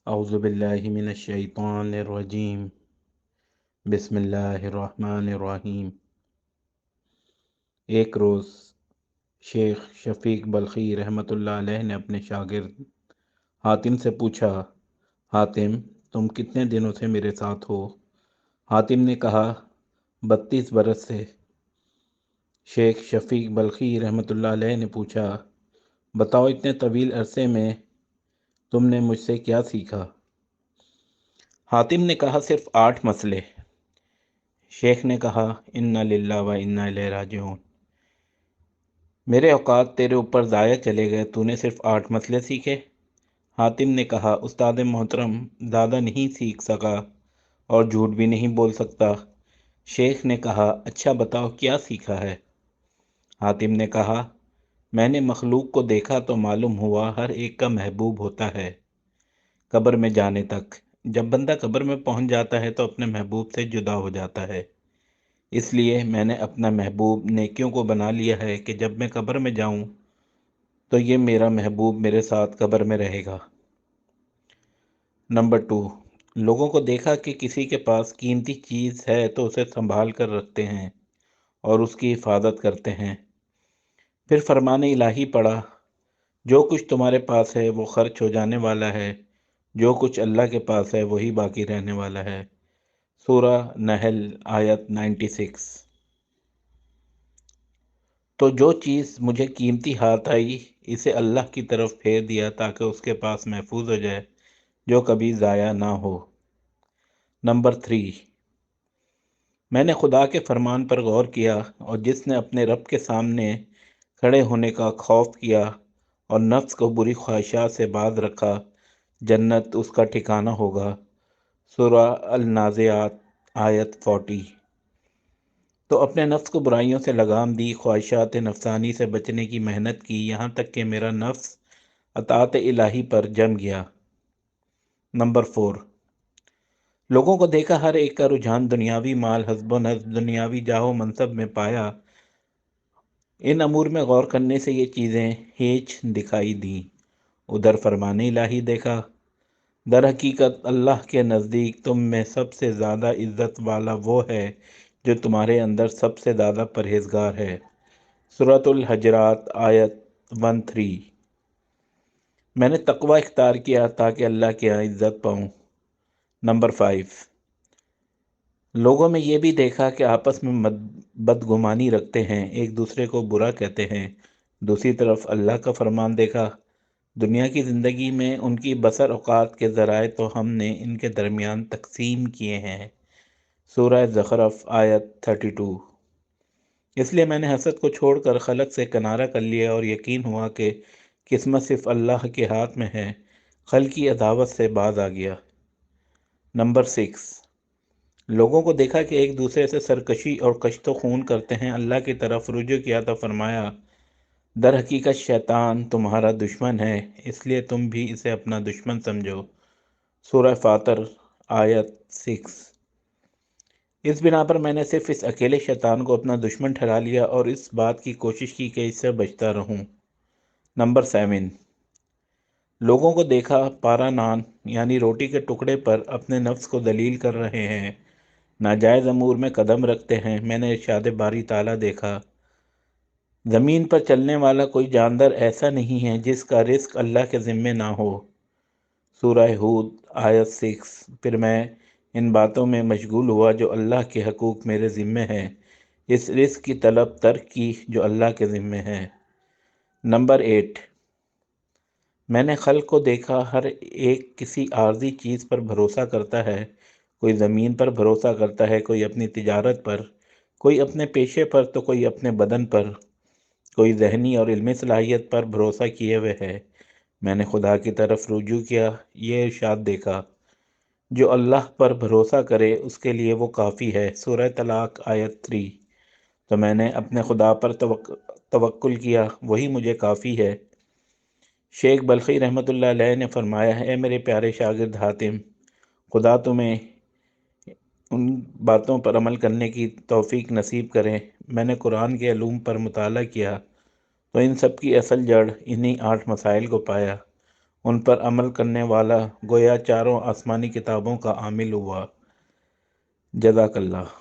اعوذ باللہ من الشیطان الرجیم، بسم اللہ الرحمن الرحیم۔ ایک روز شیخ شفیق بلخی رحمۃ اللہ علیہ نے اپنے شاگرد حاتم سے پوچھا، حاتم تم کتنے دنوں سے میرے ساتھ ہو؟ حاتم نے کہا 32 برس سے۔ شیخ شفیق بلخی رحمۃ اللہ علیہ نے پوچھا، بتاؤ اتنے طویل عرصے میں تم نے مجھ سے کیا سیکھا؟ حاتم نے کہا صرف 8 مسئلے۔ شیخ نے کہا انا للہ و انا الیہ راجعون، میرے اوقات تیرے اوپر ضائع چلے گئے، تو نے صرف 8 مسئلے سیکھے؟ حاتم نے کہا استاد محترم زیادہ نہیں سیکھ سکا اور جھوٹ بھی نہیں بول سکتا۔ شیخ نے کہا اچھا بتاؤ کیا سیکھا ہے؟ حاتم نے کہا میں نے مخلوق کو دیکھا تو معلوم ہوا ہر ایک کا محبوب ہوتا ہے قبر میں جانے تک۔ جب بندہ قبر میں پہنچ جاتا ہے تو اپنے محبوب سے جدا ہو جاتا ہے، اس لیے میں نے اپنا محبوب نیکیوں کو بنا لیا ہے کہ جب میں قبر میں جاؤں تو یہ میرا محبوب میرے ساتھ قبر میں رہے گا۔ نمبر 2، لوگوں کو دیکھا کہ کسی کے پاس قیمتی چیز ہے تو اسے سنبھال کر رکھتے ہیں اور اس کی حفاظت کرتے ہیں۔ پھر فرمان الہی پڑھا، جو کچھ تمہارے پاس ہے وہ خرچ ہو جانے والا ہے، جو کچھ اللہ کے پاس ہے وہی باقی رہنے والا ہے۔ سورہ نحل آیت 96۔ تو جو چیز مجھے قیمتی ہاتھ آئی اسے اللہ کی طرف پھیر دیا تاکہ اس کے پاس محفوظ ہو جائے، جو کبھی ضائع نہ ہو۔ نمبر 3، میں نے خدا کے فرمان پر غور کیا اور جس نے اپنے رب کے سامنے کھڑے ہونے کا خوف کیا اور نفس کو بری خواہشات سے باز رکھا، جنت اس کا ٹھکانہ ہوگا۔ سورہ النازعات آیت 40۔ تو اپنے نفس کو برائیوں سے لگام دی، خواہشات نفسانی سے بچنے کی محنت کی، یہاں تک کہ میرا نفس اطاعت الہی پر جم گیا۔ نمبر 4، لوگوں کو دیکھا ہر ایک کا رجحان دنیاوی مال، حسب و نسب، دنیاوی جاہ و منصب میں پایا۔ ان امور میں غور کرنے سے یہ چیزیں ہیچ دکھائی دیں۔ ادھر فرمان الہی دیکھا، در حقیقت اللہ کے نزدیک تم میں سب سے زیادہ عزت والا وہ ہے جو تمہارے اندر سب سے زیادہ پرہیزگار ہے۔ سورۃ الحجرات آیت 13۔ میں نے تقوی اختیار کیا تاکہ اللہ کی عزت پاؤں۔ نمبر 5، لوگوں میں یہ بھی دیکھا کہ آپس میں بدگمانی رکھتے ہیں، ایک دوسرے کو برا کہتے ہیں۔ دوسری طرف اللہ کا فرمان دیکھا، دنیا کی زندگی میں ان کی بسر اوقات کے ذرائع تو ہم نے ان کے درمیان تقسیم کیے ہیں۔ سورہ زخرف آیت 32۔ اس لیے میں نے حسد کو چھوڑ کر خلق سے کنارہ کر لیا اور یقین ہوا کہ قسمت صرف اللہ کے ہاتھ میں ہے، خلق کی عداوت سے باز آ گیا۔ نمبر 6، لوگوں کو دیکھا کہ ایک دوسرے سے سرکشی اور کشت و خون کرتے ہیں، اللہ کی طرف رجوع کیا تو فرمایا در حقیقت شیطان تمہارا دشمن ہے، اس لیے تم بھی اسے اپنا دشمن سمجھو۔ سورہ فاطر آیت 6۔ اس بنا پر میں نے صرف اس اکیلے شیطان کو اپنا دشمن ٹھہرا لیا اور اس بات کی کوشش کی کہ اس سے بچتا رہوں۔ نمبر 7، لوگوں کو دیکھا پارا نان یعنی روٹی کے ٹکڑے پر اپنے نفس کو ذلیل کر رہے ہیں، ناجائز امور میں قدم رکھتے ہیں۔ میں نے ارشاد باری تعالیٰ دیکھا، زمین پر چلنے والا کوئی جاندار ایسا نہیں ہے جس کا رزق اللہ کے ذمے نہ ہو۔ سورہ ہود آیت 6۔ پھر میں ان باتوں میں مشغول ہوا جو اللہ کے حقوق میرے ذمے ہیں، اس رزق کی طلب ترک کی جو اللہ کے ذمے ہے۔ نمبر 8، میں نے خلق کو دیکھا ہر ایک کسی عارضی چیز پر بھروسہ کرتا ہے، کوئی زمین پر بھروسہ کرتا ہے، کوئی اپنی تجارت پر، کوئی اپنے پیشے پر تو کوئی اپنے بدن پر، کوئی ذہنی اور علمی صلاحیت پر بھروسہ کیے ہوئے ہے۔ میں نے خدا کی طرف رجوع کیا، یہ ارشاد دیکھا، جو اللہ پر بھروسہ کرے اس کے لیے وہ کافی ہے۔ سورہ طلاق آیت 3۔ تو میں نے اپنے خدا پر توکل کیا، وہی مجھے کافی ہے۔ شیخ بلخی رحمۃ اللہ علیہ نے فرمایا، اے میرے پیارے شاگرد حاتم، خدا تمہیں ان باتوں پر عمل کرنے کی توفیق نصیب کرے۔ میں نے قرآن کے علوم پر مطالعہ کیا تو ان سب کی اصل جڑ انہی 8 مسائل کو پایا، ان پر عمل کرنے والا گویا چاروں آسمانی کتابوں کا عامل ہوا۔ جزاک اللہ۔